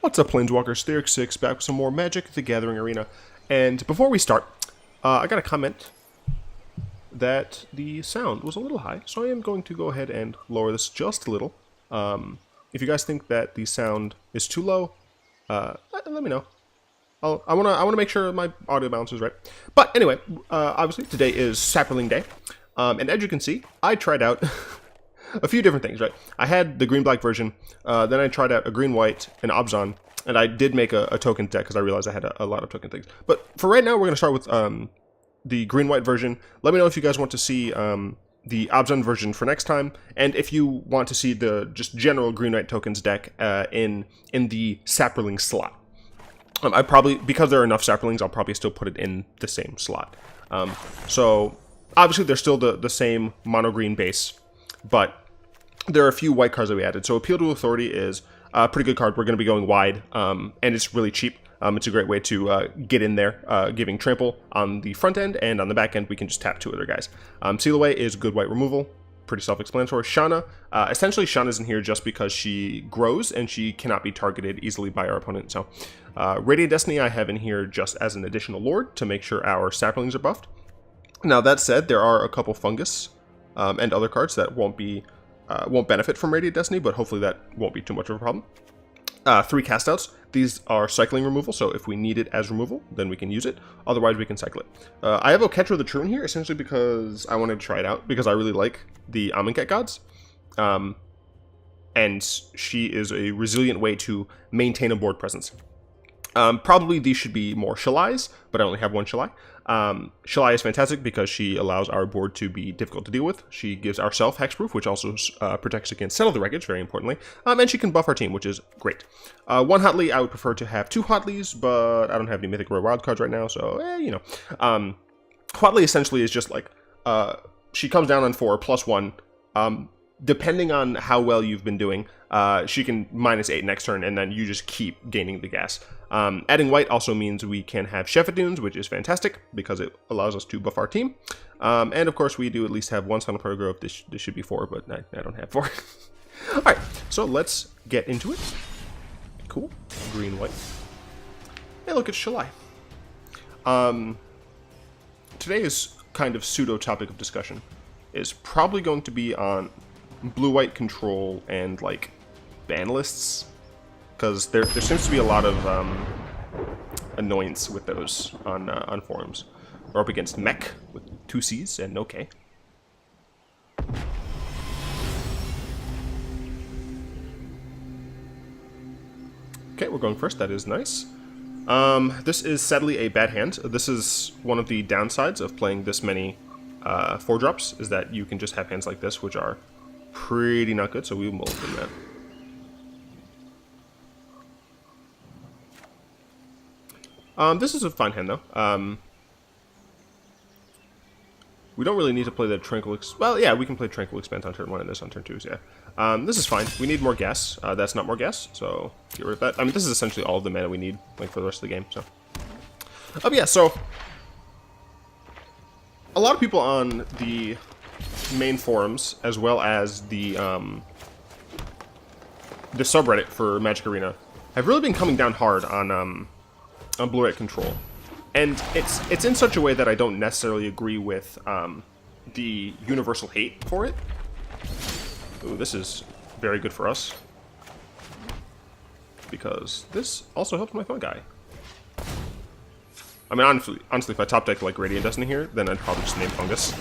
What's up, Planeswalkers? Theurx6 back with some more Magic the Gathering Arena. And before we start, I got a comment that the sound was a little high, so I am going to go ahead and lower this just a little. If you guys think that the sound is too low, let me know. I wanna make sure my audio balance is right. But anyway, obviously today is Saproling Day, and as you can see, I tried out a few different things, right? I had the green-black version, then I tried out a green-white, an Obzon, and I did make a token deck because I realized I had a lot of token things. But for right now, we're going to start with the green-white version. Let me know if you guys want to see the Obzon version for next time, and if you want to see the just general green-white tokens deck in the Saproling slot. I probably, because there are enough Saprolings, I'll probably still put it in the same slot. So, obviously, they're still the same mono-green base, but there are a few white cards that we added. So Appeal to Authority is a pretty good card. We're going to be going wide, and it's really cheap. It's a great way to get in there, giving Trample on the front end, and on the back end, we can just tap two other guys. Seal Away is good white removal. Pretty self-explanatory. Shanna, essentially Shanna's in here just because she grows, and she cannot be targeted easily by our opponent. So Radiant Destiny I have in here just as an additional Lord to make sure our Saplings are buffed. Now that said, there are a couple Fungus and other cards that won't benefit from Radiant Destiny, but hopefully that won't be too much of a problem. 3 castouts. These are cycling removal, so if we need it as removal, then we can use it. Otherwise, we can cycle it. I have Oketra the True in here, essentially because I wanted to try it out, because I really like the Amonkhet gods. And she is a resilient way to maintain a board presence. Probably these should be more Shalais, but I only have one Shalai. Shalai is fantastic because she allows our board to be difficult to deal with. She gives ourself hexproof, which also protects against Settle the Wreckage, very importantly. And she can buff our team, which is great. One Hautli, I would prefer to have 2 Hautlis, but I don't have any Mythic or Wild cards right now, so, you know. Hautli essentially is just like, she comes down on 4, +1. Depending on how well you've been doing, she can -8 next turn, and then you just keep gaining the gas. Adding white also means we can have Shefet Dunes, which is fantastic, because it allows us to buff our team. And of course, we do at least have one Sunpetal Grove. This should be 4, but I don't have 4. Alright, so let's get into it. Cool. Green, white. Hey, look, it's Shalai. Today's kind of pseudo-topic of discussion is probably going to be on blue-white control and, like, ban lists, because there seems to be a lot of annoyance with those on forums. We're up against Mech with 2 C's and no K. Okay, we're going first. That is nice. This is sadly a bad hand. This is one of the downsides of playing this many 4-drops, is that you can just have hands like this, which are pretty not good, so we will open that. This is a fine hand, though. We don't really need to play the Tranquil Expanse. Well, yeah, we can play Tranquil Expanse on turn 1 and this on turn 2, so yeah. This is fine. We need more gas. That's not more gas, so get rid of that. I mean, this is essentially all of the mana we need, like, for the rest of the game, so. Yeah, so a lot of people on the main forums, as well as the subreddit for Magic Arena, have really been coming down hard on blue-white control, and it's in such a way that I don't necessarily agree with the universal hate for it. Ooh, this is very good for us, because this also helps my Fungi. I mean, honestly, if I top deck like Radiant Destiny here, then I'd probably just name Fungus.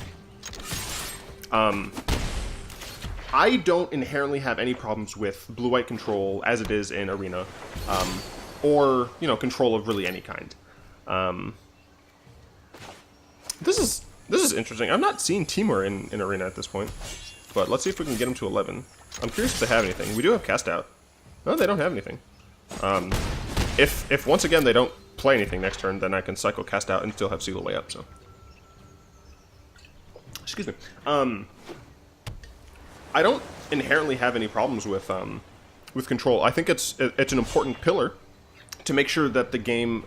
I don't inherently have any problems with blue-white control as it is in Arena, or, you know, control of really any kind. This is interesting. I'm not seeing Temur in Arena at this point, but let's see if we can get him to 11. I'm curious if they have anything. We do have Cast Out. No, they don't have anything. If once again they don't play anything next turn, then I can cycle Cast Out and still have Seal Away up, so. Excuse me. I don't inherently have any problems with control. I think it's an important pillar to make sure that the game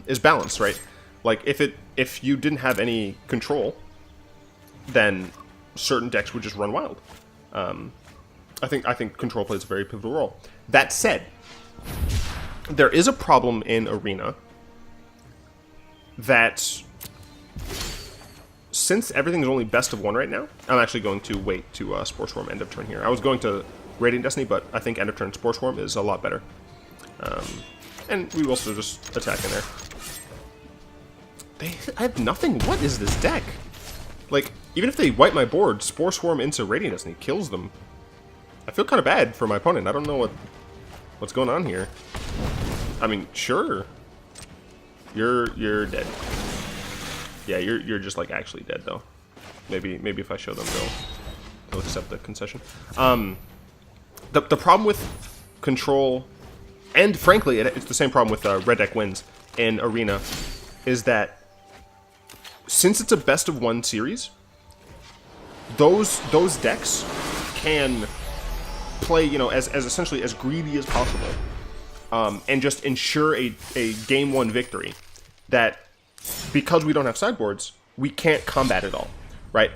is balanced, right? Like, if you didn't have any control, then certain decks would just run wild. I think control plays a very pivotal role. That said, There is a problem in Arena that, since everything is only best of 1 right now, I'm actually going to wait to Spore Swarm end of turn here. I was going to Radiant Destiny, but I think end of turn Spore Swarm is a lot better. And we will also just attack in there. I have nothing. What is this deck? Like, even if they wipe my board, Spore Swarm into Radiant Destiny kills them. I feel kind of bad for my opponent. I don't know what's going on here. I mean, sure. You're dead. Yeah, you're just like actually dead though. Maybe if I show them, they'll accept the concession. The problem with control, and frankly, it's the same problem with red deck wins in Arena, is that since it's a best of 1 series, those decks can play, you know, as essentially as greedy as possible, and just ensure a game 1 victory. That because we don't have sideboards, we can't combat at all, right?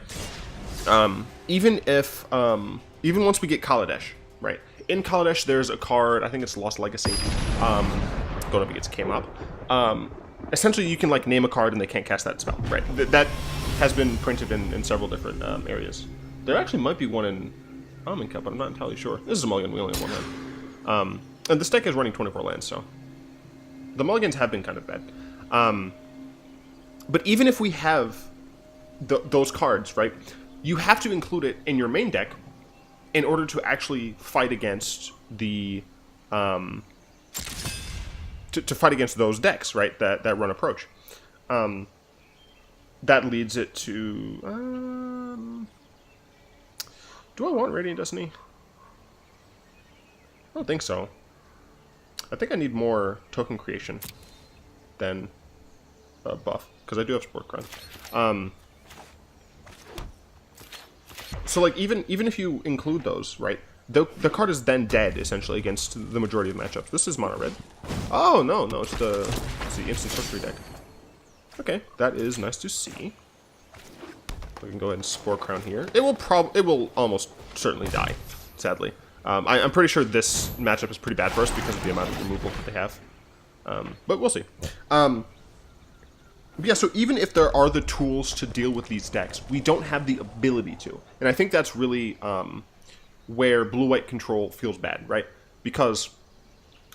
Even once we get Kaladesh, right? In Kaladesh, there's a card, I think it's Lost Legacy. Don't know if it came up. Essentially, you can like name a card and they can't cast that spell, right? That has been printed in several different areas. There actually might be one in Almond Cup, but I'm not entirely sure. This is a mulligan, we only have 1 land. And this deck is running 24 lands, so the mulligans have been kind of bad. But even if we have those cards, right, you have to include it in your main deck in order to actually fight against the to fight against those decks, right, that run approach. That leads it to do I want Radiant Destiny? I don't think so. I think I need more token creation than a buff, because I do have Sporecrown. So like even if you include those, right, the card is then dead essentially against the majority of matchups. This is mono red. Oh no, it's the instant sorcery deck. Okay, that is nice to see. We can go ahead and Sporecrown here. It will almost certainly die, sadly. I'm pretty sure this matchup is pretty bad for us because of the amount of removal that they have. But we'll see. Yeah, so even if there are the tools to deal with these decks, we don't have the ability to. And I think that's really where blue-white control feels bad, right? Because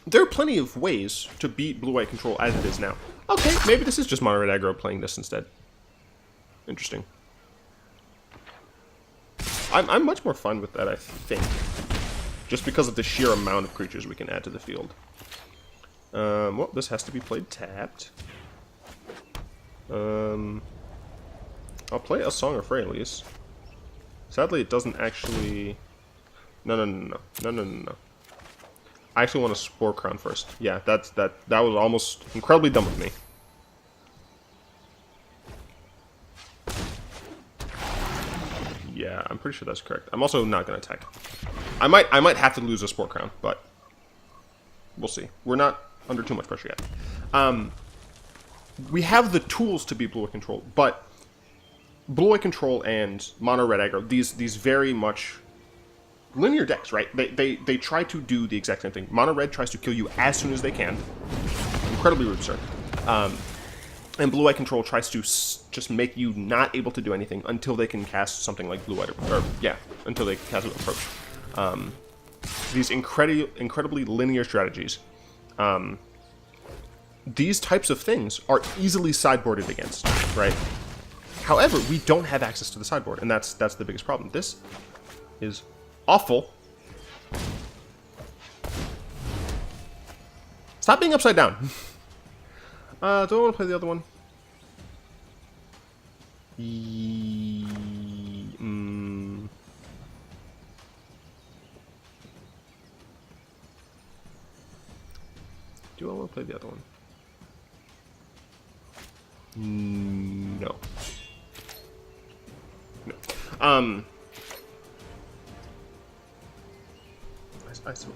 there are plenty of ways to beat blue-white control as it is now. Okay, maybe this is just mono red aggro playing this instead. Interesting. I'm much more fun with that, I think. Just because of the sheer amount of creatures we can add to the field. Well, this has to be played tapped. I'll play a Song of Freyalise. Sadly, it doesn't actually... No. I actually want to Sporecrown first. Yeah, that was almost incredibly dumb of me. Yeah, I'm pretty sure that's correct. I'm also not going to attack. I might have to lose a Sporecrown, but we'll see. We're not under too much pressure yet. We have the tools to be blue-white control, but blue-white control and mono-red aggro, these very much linear decks, right? They try to do the exact same thing. Mono-red tries to kill you as soon as they can. Incredibly rude, sir. And blue-white control tries to just make you not able to do anything until they can cast something like blue-white, or yeah, until they cast an approach. These incredibly linear strategies. These types of things are easily sideboarded against, right? However, we don't have access to the sideboard, and that's the biggest problem. This is awful. Stop being upside down. Do I want to play the other one? Do I want to play the other one? No. I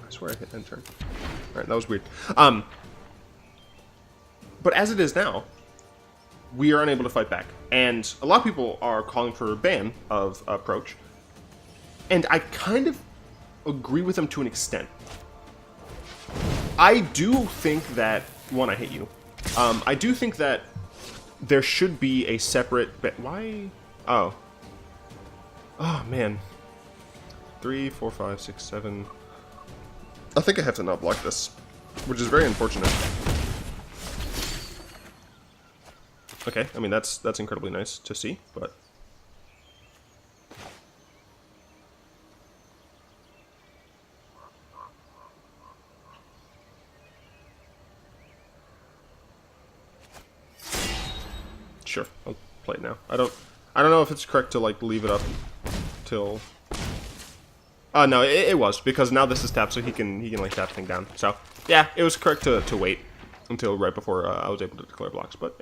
swear I hit end turn. Alright, that was weird. But as it is now, we are unable to fight back. And a lot of people are calling for a ban of approach. And I kind of agree with them to an extent. I do think that... One, I hate you. I do think that there should be a separate... Why? Oh. Oh, man. 3, 4, 5, 6, 7... I think I have to not block this, which is very unfortunate. Okay, I mean, that's incredibly nice to see, but... Sure, I'll play it now. I don't know if it's correct to like leave it up till. No, it was because now this is tapped, so he can like tap the thing down. So yeah, it was correct to wait until right before I was able to declare blocks. But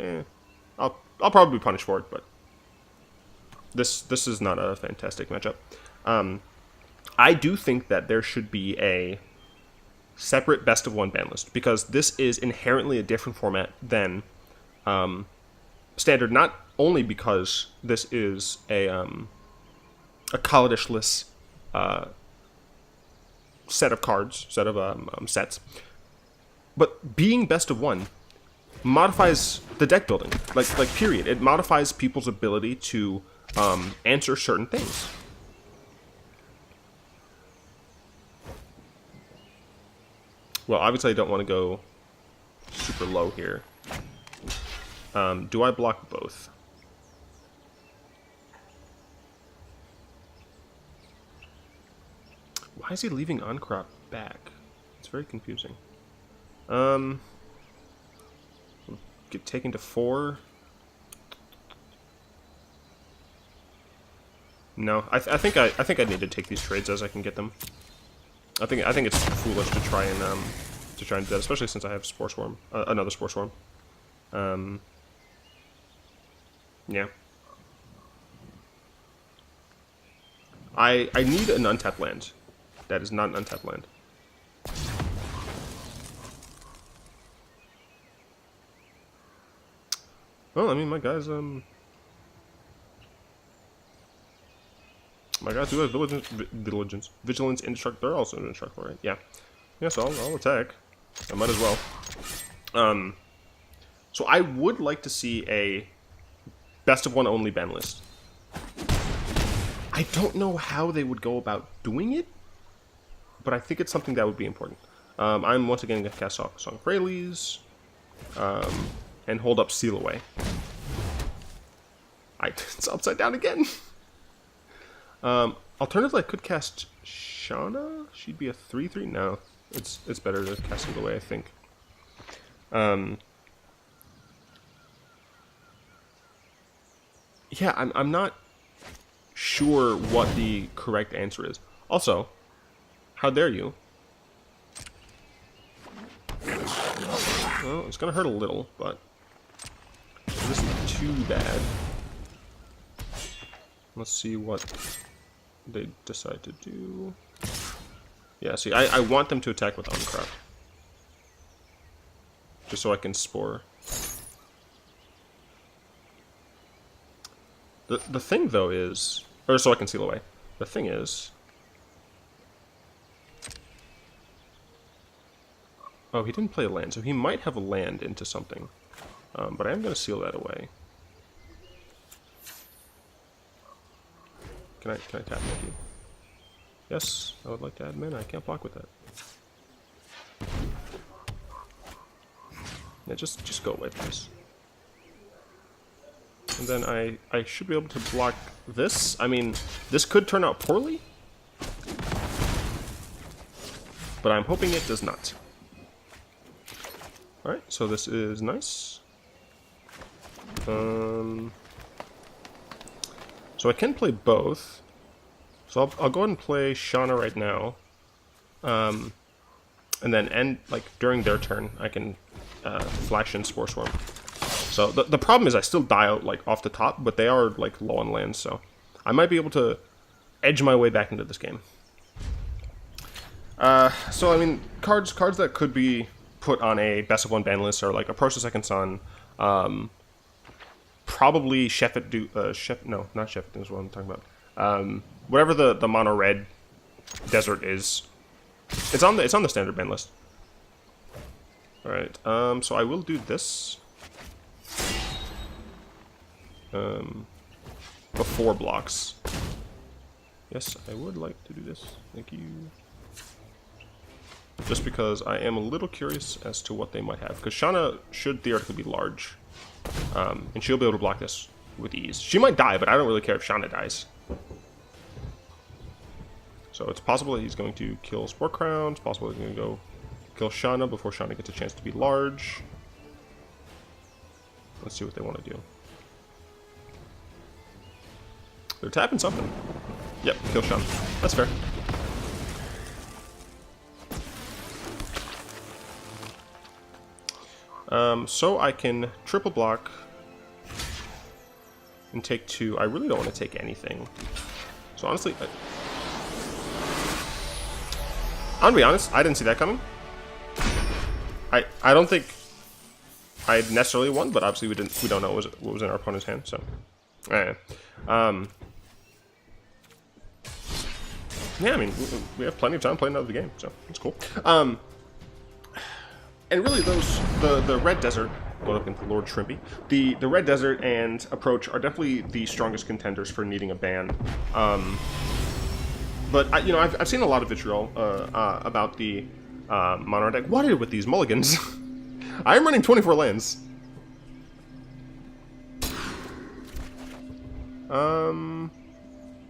I'll probably be punished for it. But this is not a fantastic matchup. I do think that there should be a separate best of one ban list because this is inherently a different format than. Standard, not only because this is a Kaladesh-less set of cards, sets, but being best of one modifies the deck building, like period. It modifies people's ability to answer certain things. Well, obviously I don't want to go super low here. Do I block both? Why is he leaving Uncrop back? It's very confusing. Get taken to 4. No, I think I need to take these trades as I can get them. I think it's foolish to try and do that, especially since I have Spore Swarm, another Spore Swarm. Yeah. I need an untapped land. That is not an untapped land. Well, I mean, my guys do have vigilance, indestructible. They're also indestructible, right? Yeah. Yeah, so I'll attack. I might as well. So I would like to see a best of one only ban list. I don't know how they would go about doing it, but I think it's something that would be important. I'm once again going to cast Song of Freyalise, and hold up Seal Away. It's upside down again. Alternatively, I could cast Shanna. She'd be a 3/3. No, it's better to cast Seal Away, I think. Yeah, I'm not sure what the correct answer is. Also, how dare you? Well, it's gonna hurt a little, but this isn't too bad. Let's see what they decide to do. Yeah, see, I want them to attack with Uncrop. Just so I can Spore. The thing, though, is... Or so I can Seal Away. The thing is... Oh, he didn't play a land, so he might have a land into something. But I am going to seal that away. Can I tap with you? Yes, I would like to add mana. I can't block with that. Yeah, just go away, please. And then I should be able to block this. I mean, this could turn out poorly. But I'm hoping it does not. Alright, so this is nice. So I can play both. So I'll go ahead and play Shanna right now. And then during their turn, I can flash in Spore Swarm. So the problem is I still die out like off the top, but they are like low on lands, so I might be able to edge my way back into this game. So I mean, cards that could be put on a best of one ban list are like Approach the Second Sun, probably Shefet Dunes, no, not Shefet Dunes is what I'm talking about. Whatever the mono red desert is, it's on the standard ban list. Alright, so I will do this. Before blocks. Yes, I would like to do this. Thank you. Just because I am a little curious as to what they might have. Because Shanna should theoretically be large. And she'll be able to block this with ease. She might die, but I don't really care if Shanna dies. So it's possible that he's going to kill Sporecrown. It's possible that he's going to go kill Shanna before Shanna gets a chance to be large. Let's see what they want to do. They're tapping something. Yep, kill Shanna. That's fair. So I can triple block and take 2. I really don't want to take anything. So honestly, I'm gonna be honest, I didn't see that coming. I don't think I necessarily won, but obviously we don't know what was in our opponent's hand, so yeah, I mean, we have plenty of time playing another game, so it's cool. And really, the Red Desert, going up into Lord Shrimpy, the Red Desert and Approach are definitely the strongest contenders for needing a ban. But I've seen a lot of vitriol about the Mono deck. What is with these mulligans? I am running 24 lands.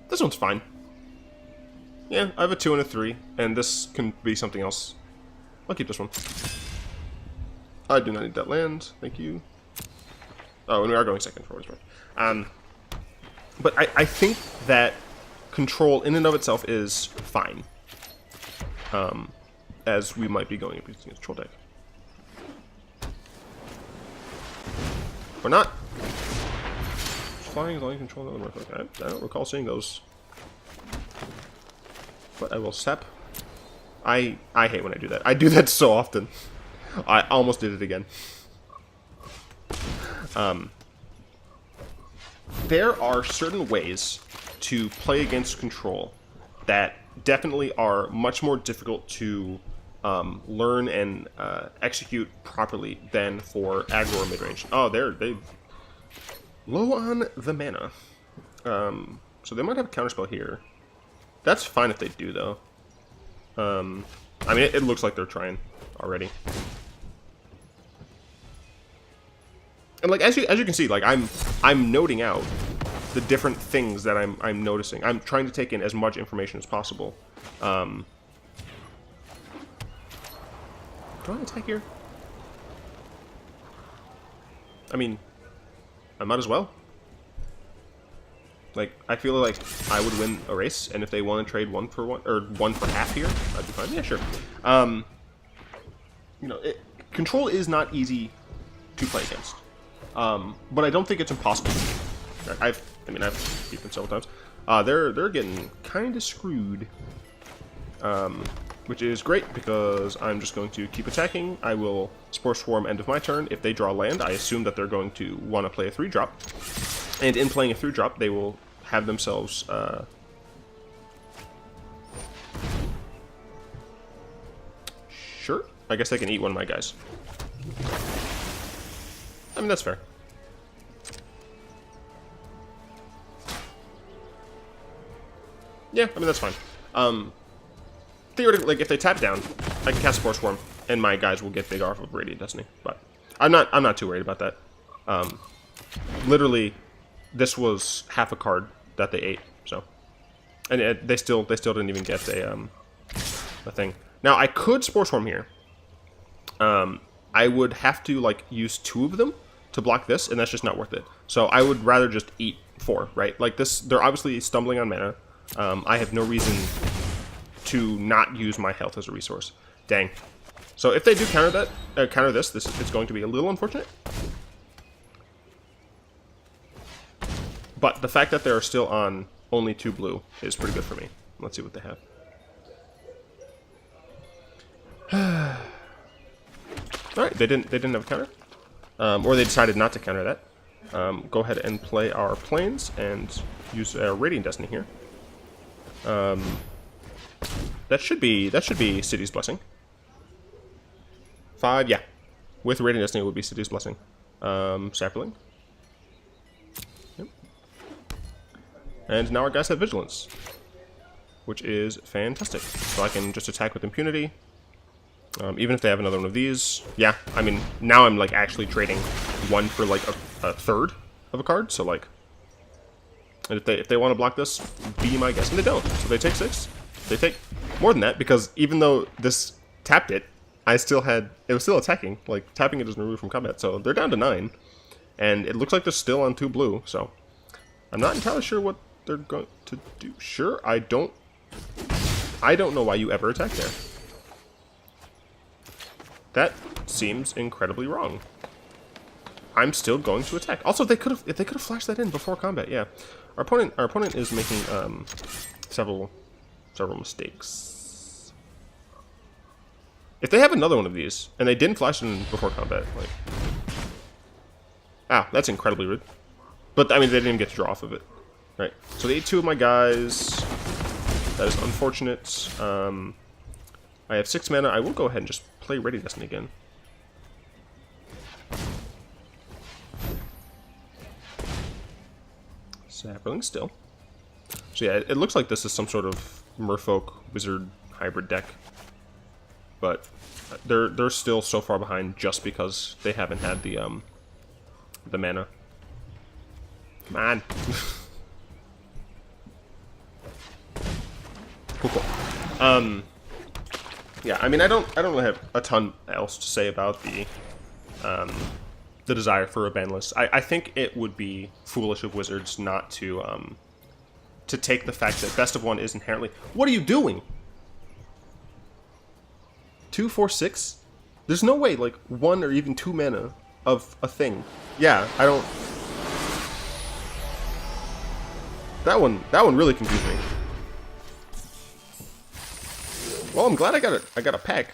This one's fine. Yeah, I have a 2 and a 3, and this can be something else. I'll keep this one. I do not need that land, thank you. Oh, and we are going second for what's worth. But I think that control in and of itself is fine. As we might be going up against control deck. Or not. Flying is all you control the Merfolk. I don't recall seeing those. But I will sep. I hate when I do that. I do that so often. I almost did it again. There are certain ways to play against control that definitely are much more difficult to learn and execute properly than for aggro or midrange. Oh, they low on the mana. So they might have a counterspell here. That's fine if they do, though. I mean, it looks like they're trying already. And like as you can see, like I'm noting out the different things that I'm noticing. I'm trying to take in as much information as possible. Do I attack here? I mean, I might as well. Like, I feel like I would win a race, and if they want to trade 1 for 1 or 1 for half here, I'd be fine. Yeah, sure. Control is not easy to play against, but I don't think it's impossible. I've beat them several times. They're getting kind of screwed, which is great because I'm just going to keep attacking. I will Spore Swarm end of my turn. If they draw land, I assume that they're going to want to play a 3-drop. And in playing a 3-drop, they will have themselves... Sure. I guess they can eat one of my guys. I mean, that's fair. Yeah, I mean, that's fine. Theoretically, like, if they tap down, I can cast Spore Swarm, and my guys will get big off of Radiant Destiny. But I'm not too worried about that. Literally... This was half a card that they ate, so, and they still didn't even get a thing. Now I could Spore Swarm here. I would have to like use 2 of them to block this, and that's just not worth it. So I would rather just eat 4, right? Like this, they're obviously stumbling on mana. I have no reason to not use my health as a resource. Dang. So if they do counter that, counter this, it's going to be a little unfortunate. But the fact that they're still on only 2 blue is pretty good for me. Let's see what they have. Alright, they didn't have a counter. Or they decided not to counter that. Go ahead and play our planes and use Radiant Destiny here. That should be City's Blessing. 5, yeah. With Radiant Destiny, it would be City's Blessing. Saproling. Yep. And now our guys have Vigilance, which is fantastic. So I can just attack with impunity. Even if they have another one of these. Yeah, I mean, now I'm like actually trading one for like a third of a card. So like, and if they want to block this, be my guess. And they don't. So they take 6. They take more than that because even though this tapped it, I still had, it was still attacking. Like, tapping it doesn't remove from combat. So they're down to 9. And it looks like they're still on 2 blue. So I'm not entirely sure what they're going to do. Sure, I don't know why you ever attack there. That seems incredibly wrong. I'm still going to attack. Also, if they could have flashed that in before combat, yeah. Our opponent is making several mistakes. If they have another one of these and they didn't flash it in before combat, like, that's incredibly rude. But I mean, they didn't even get to draw off of it, right? So they ate 2 of my guys. That is unfortunate. I have 6 mana. I will go ahead and just play Ready Destiny again. Saproling still. So yeah, it looks like this is some sort of Merfolk Wizard hybrid deck. But they're still so far behind just because they haven't had the mana. Come on. Cool. Yeah, I mean, I don't really have a ton else to say about the desire for a ban list. I think it would be foolish of Wizards not to take the fact that best of 1 is inherently. What are you doing? 2, 4, 6? There's no way like 1 or even 2 mana of a thing. Yeah, I don't. That one really confused me. Well, I'm glad I got a pack.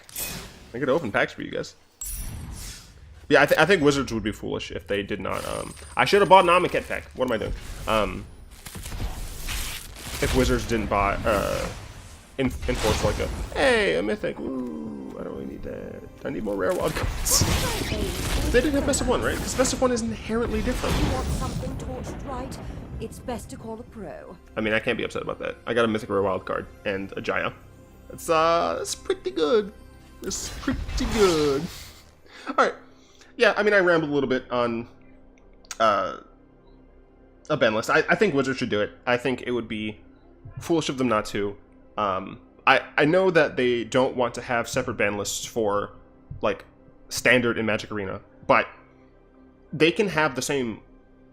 I get to open packs for you guys. Yeah, I think Wizards would be foolish if they did not. I should have bought an Amonkhet pack. What am I doing? If Wizards didn't buy enforce like a mythic. Ooh, I don't really need that. I need more rare wild cards. They didn't have best of 1, right? Because best of 1 is inherently different. You want something torched right? It's best to call a pro. I mean, I can't be upset about that. I got a mythic rare wild card and a Jaya. That's pretty good. It's pretty good. Alright. Yeah, I mean, I rambled a little bit on a ban list. I think Wizards should do it. I think it would be foolish of them not to. I know that they don't want to have separate ban lists for, like, Standard in Magic Arena, but they can have the same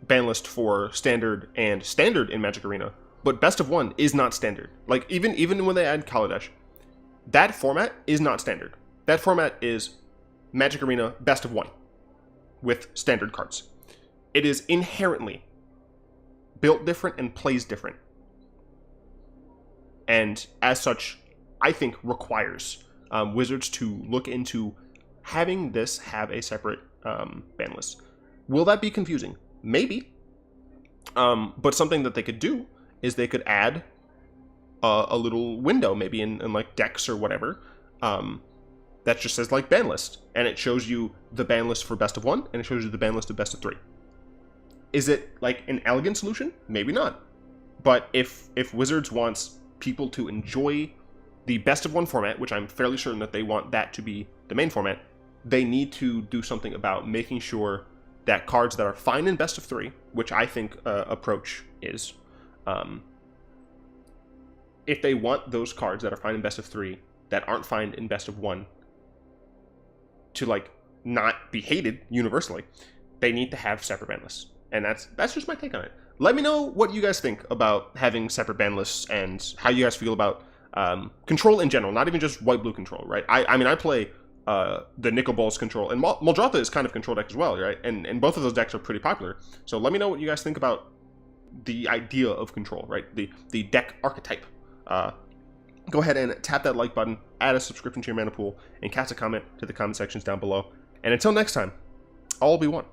ban list for Standard and Standard in Magic Arena, but Best of 1 is not Standard. Like, even when they add Kaladesh, that format is not Standard. That format is Magic Arena Best of 1 with Standard cards. It is inherently built different and plays different. And as such, I think requires Wizards to look into having this have a separate ban list. Will that be confusing? Maybe. But something that they could do is they could add a little window, maybe in like decks or whatever, that just says like ban list, and it shows you the ban list for best of 1, and it shows you the ban list of best of 3. Is it like an elegant solution? Maybe not. But if Wizards wants people to enjoy the best of 1 format, which I'm fairly certain that they want that to be the main format, they need to do something about making sure that cards that are fine in best of 3, which I think approach is, if they want those cards that are fine in best of 3 that aren't fine in best of 1 to like not be hated universally, they need to have separate ban lists. And that's just my take on it. Let me know what you guys think about having separate ban lists and how you guys feel about control in general, not even just white-blue control, right? I mean, I play the Nicol Bolas control, and Muldrotha is kind of control deck as well, right? And both of those decks are pretty popular. So let me know what you guys think about the idea of control, right? The deck archetype. Go ahead and tap that like button, add a subscription to your mana pool, and cast a comment to the comment sections down below. And until next time, all will be one.